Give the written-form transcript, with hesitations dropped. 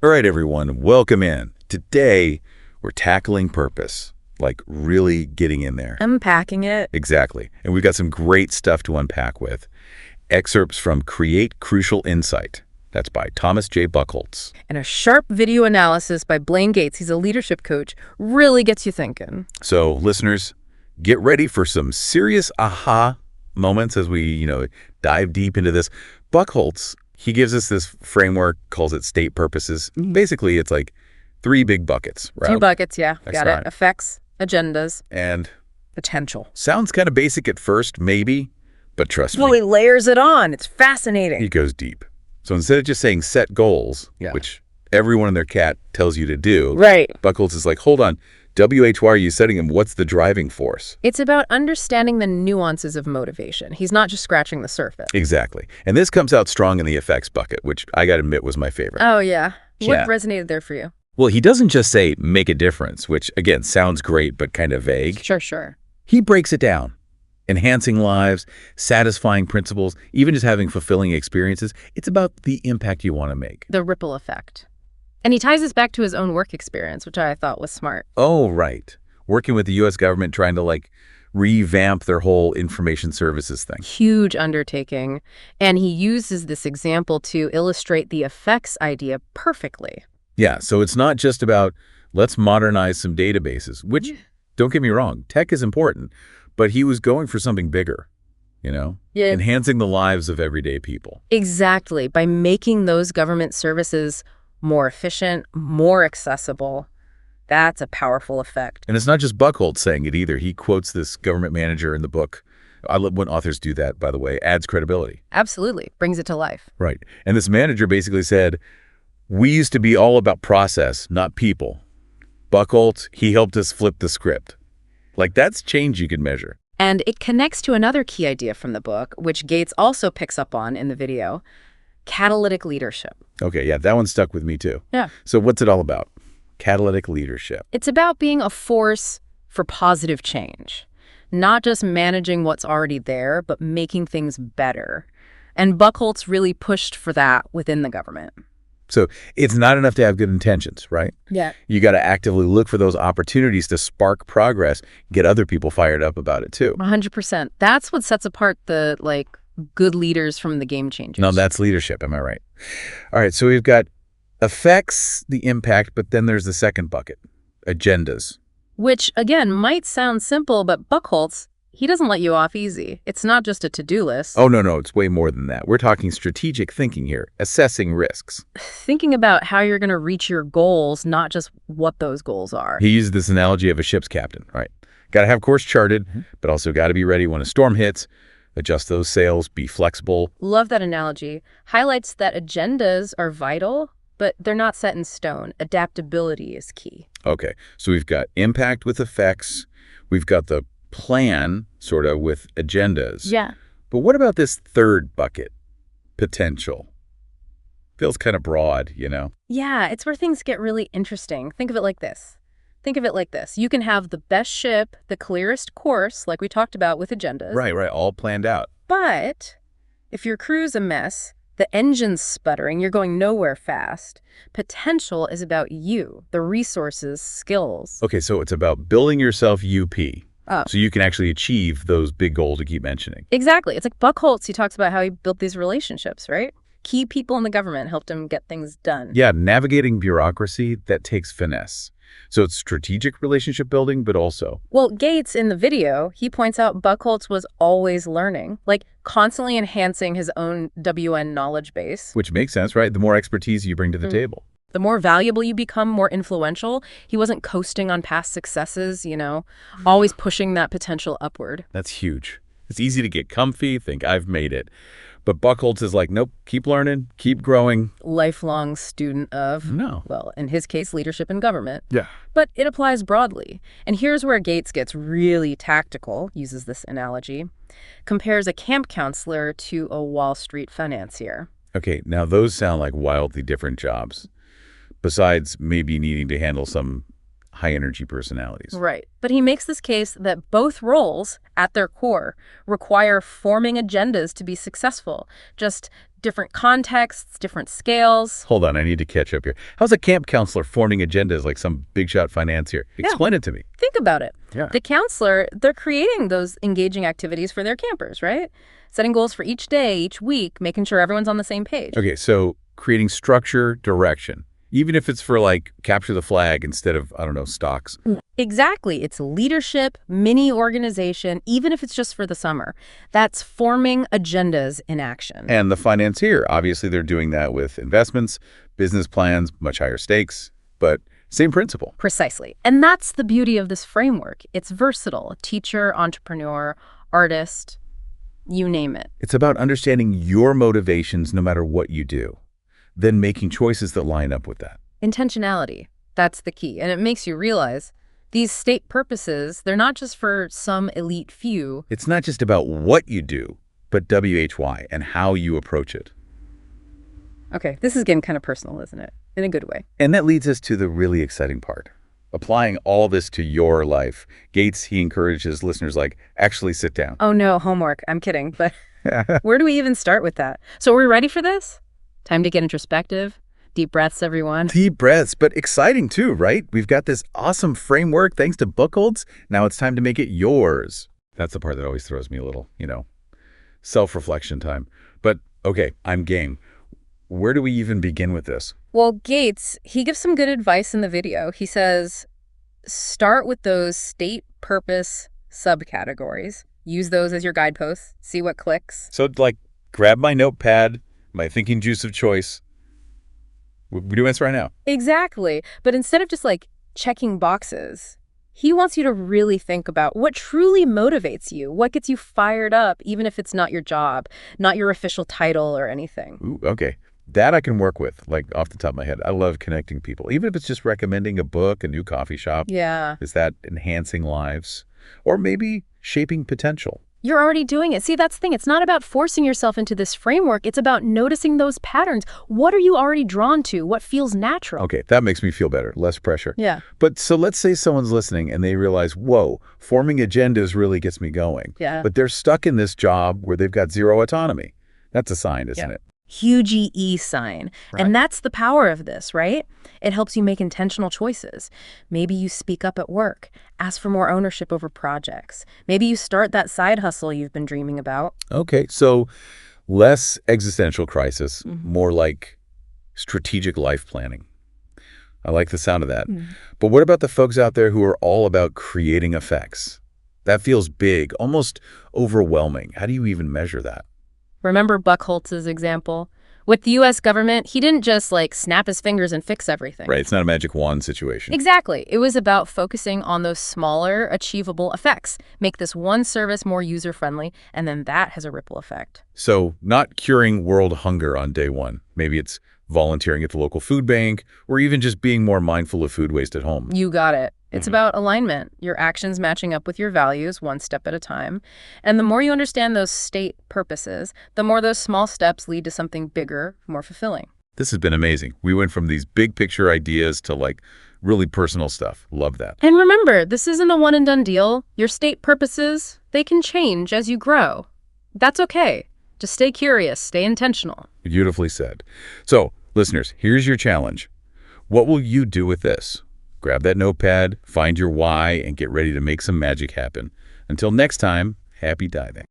All right, everyone, welcome in. Today, we're tackling purpose, like really getting in there. Unpacking it. Exactly. And we've got some great stuff to unpack with. Excerpts from Create Crucial Insight. That's by Thomas J. Buchholz. And a sharp video analysis by Blaine Gates, he's a leadership coach, really gets you thinking. So, listeners, get ready for some serious aha moments as we, dive deep into this. Buchholz, he gives us this framework, calls it state purposes. Basically, it's like 3 big buckets, right? 2 buckets, yeah. That's Got right. it. Effects, agendas, And potential. sounds kind of basic at first, maybe, but trust Well, me, he layers it on. It's fascinating. he goes deep. So instead of just saying set goals, which everyone and their cat tells you to do, Right. Buchholz is like, hold on, why are you setting them? What's the driving force? It's about understanding the nuances of motivation. He's not just scratching the surface. Exactly. And this comes out strong in the effects bucket, which I got to admit was my favorite. Oh, yeah. Yeah. What resonated there for you? Well, he doesn't just say make a difference, which again sounds great, but kind of vague. Sure. He breaks it down. Enhancing lives, satisfying principles, even just having fulfilling experiences. It's about the impact you want to make. The ripple effect. And he ties this back to his own work experience, which I thought was smart. Oh, right. Working with the U.S. government, trying to revamp their whole information services thing. Huge undertaking. And he uses this example to illustrate the effects idea perfectly. Yeah, so it's not just about let's modernize some databases, which, don't get me wrong, tech is important, but he was going for something bigger, Yeah. enhancing the lives of everyday people. Exactly. By making those government services more efficient, more accessible, that's a powerful effect. And it's not just Buchholz saying it either. He quotes this government manager in the book. I love when authors do that, by the way, adds credibility. Absolutely. Brings it to life. Right. And this manager basically said, we used to be all about process, not people. Buchholz, he helped us flip the script. That's change you can measure. And it connects to another key idea from the book, which Gates also picks up on in the video, catalytic leadership. Okay, yeah, that one stuck with me too. Yeah. So what's it all about? Catalytic leadership. It's about being a force for positive change, not just managing what's already there, but making things better. And Buchholz really pushed for that within the government. So it's not enough to have good intentions, right? Yeah. You got to actively look for those opportunities to spark progress, get other people fired up about it too. 100%. That's what sets apart the, good leaders from the game changers. No, that's leadership. Am I right? All right. So we've got effects, the impact, but then there's the second bucket, agendas. Which, again, might sound simple, but Buchholz, he doesn't let you off easy. It's not just a to-do list. Oh, no. It's way more than that. We're talking strategic thinking here, assessing risks. Thinking about how you're going to reach your goals, not just what those goals are. He used this analogy of a ship's captain. All right. Got to have course charted, but also got to be ready when a storm hits, adjust those sails, be flexible. Love that analogy. Highlights that agendas are vital, but they're not set in stone. Adaptability is key. Okay. So we've got impact with effects. We've got the plan, sort of, with agendas. Yeah. But what about this third bucket, potential? Feels kind of broad, Yeah, it's where things get really interesting. Think of it like this. You can have the best ship, the clearest course, like we talked about with agendas. Right, all planned out. But if your crew's a mess, the engine's sputtering, you're going nowhere fast. Potential is about you, the resources, skills. Okay, so it's about building yourself UP, Oh. so you can actually achieve those big goals you keep mentioning. Exactly. It's like Buchholz, he talks about how he built these relationships, right? Key people in the government helped him get things done. Yeah, navigating bureaucracy, that takes finesse. So it's strategic relationship building, but also... Well, Gates, in the video, he points out Buchholz was always learning, constantly enhancing his own WN knowledge base. Which makes sense, right? The more expertise you bring to the table. The more valuable you become, more influential. He wasn't coasting on past successes, always pushing that potential upward. That's huge. It's easy to get comfy, think I've made it. But Buchholz is like, nope, keep learning, keep growing. Lifelong student of, No. well, in his case, leadership and government. Yeah. But it applies broadly. And here's where Gates gets really tactical, uses this analogy, compares a camp counselor to a Wall Street financier. Okay, now those sound like wildly different jobs. Besides maybe needing to handle some high-energy personalities. Right. But he makes this case that both roles, at their core, require forming agendas to be successful. Just different contexts, different scales. Hold on, I need to catch up here. How's a camp counselor forming agendas like some big shot financier? Explain it to me. Think about it. Yeah. The counselor, they're creating those engaging activities for their campers, right? Setting goals for each day, each week, making sure everyone's on the same page. Okay, so creating structure, direction, even if it's for like capture the flag instead of, I don't know, stocks. Exactly. It's leadership, mini organization, even if it's just for the summer. That's forming agendas in action. And the financier, obviously they're doing that with investments, business plans, much higher stakes, but same principle. Precisely. And that's the beauty of this framework. It's versatile. Teacher, entrepreneur, artist, you name it. It's about understanding your motivations no matter what you do, then making choices that line up with that. Intentionality. That's the key. And it makes you realize these state purposes, they're not just for some elite few. It's not just about what you do, but WHY and how you approach it. Okay, this is getting kind of personal, isn't it? In a good way. And that leads us to the really exciting part. Applying all this to your life. Gates, he encourages listeners like, actually sit down. Oh no, homework. I'm kidding. But where do we even start with that? So are we ready for this? Time to get introspective. Deep breaths, everyone. Deep breaths, but exciting too, right? We've got this awesome framework thanks to Buchholz. Now it's time to make it yours. That's the part that always throws me a little, self-reflection time. But okay, I'm game. Where do we even begin with this? Well, Gates, he gives some good advice in the video. He says, start with those state purpose subcategories. Use those as your guideposts. See what clicks. So like grab my notepad, my thinking juice of choice. We're doing this right now. Exactly. But instead of just checking boxes, he wants you to really think about what truly motivates you, what gets you fired up, even if it's not your job, not your official title or anything. Ooh, okay. That I can work with, off the top of my head. I love connecting people, even if it's just recommending a book, a new coffee shop. Yeah. Is that enhancing lives? Or maybe shaping potential? You're already doing it. See, that's the thing. It's not about forcing yourself into this framework. It's about noticing those patterns. What are you already drawn to? What feels natural? Okay, that makes me feel better. Less pressure. Yeah. But so let's say someone's listening and they realize, whoa, forming agendas really gets me going. Yeah. But they're stuck in this job where they've got zero autonomy. That's a sign, isn't it? Huge E sign. Right. And that's the power of this, right? It helps you make intentional choices. Maybe you speak up at work, ask for more ownership over projects. Maybe you start that side hustle you've been dreaming about. Okay, so less existential crisis, more like strategic life planning. I like the sound of that. But what about the folks out there who are all about creating effects? That feels big, almost overwhelming. How do you even measure that? Remember Buchholz's example? With the U.S. government, he didn't just snap his fingers and fix everything. Right, it's not a magic wand situation. Exactly. It was about focusing on those smaller, achievable effects. Make this one service more user-friendly, and then that has a ripple effect. So not curing world hunger on day one. Maybe it's volunteering at the local food bank, or even just being more mindful of food waste at home. You got it. It's about alignment, your actions matching up with your values one step at a time. And the more you understand those state purposes, the more those small steps lead to something bigger, more fulfilling. This has been amazing. We went from these big picture ideas to really personal stuff. Love that. And remember, this isn't a one and done deal. Your state purposes, they can change as you grow. That's okay. Just stay curious, stay intentional. Beautifully said. So, listeners, here's your challenge. What will you do with this? Grab that notepad, find your why, and get ready to make some magic happen. Until next time, happy diving.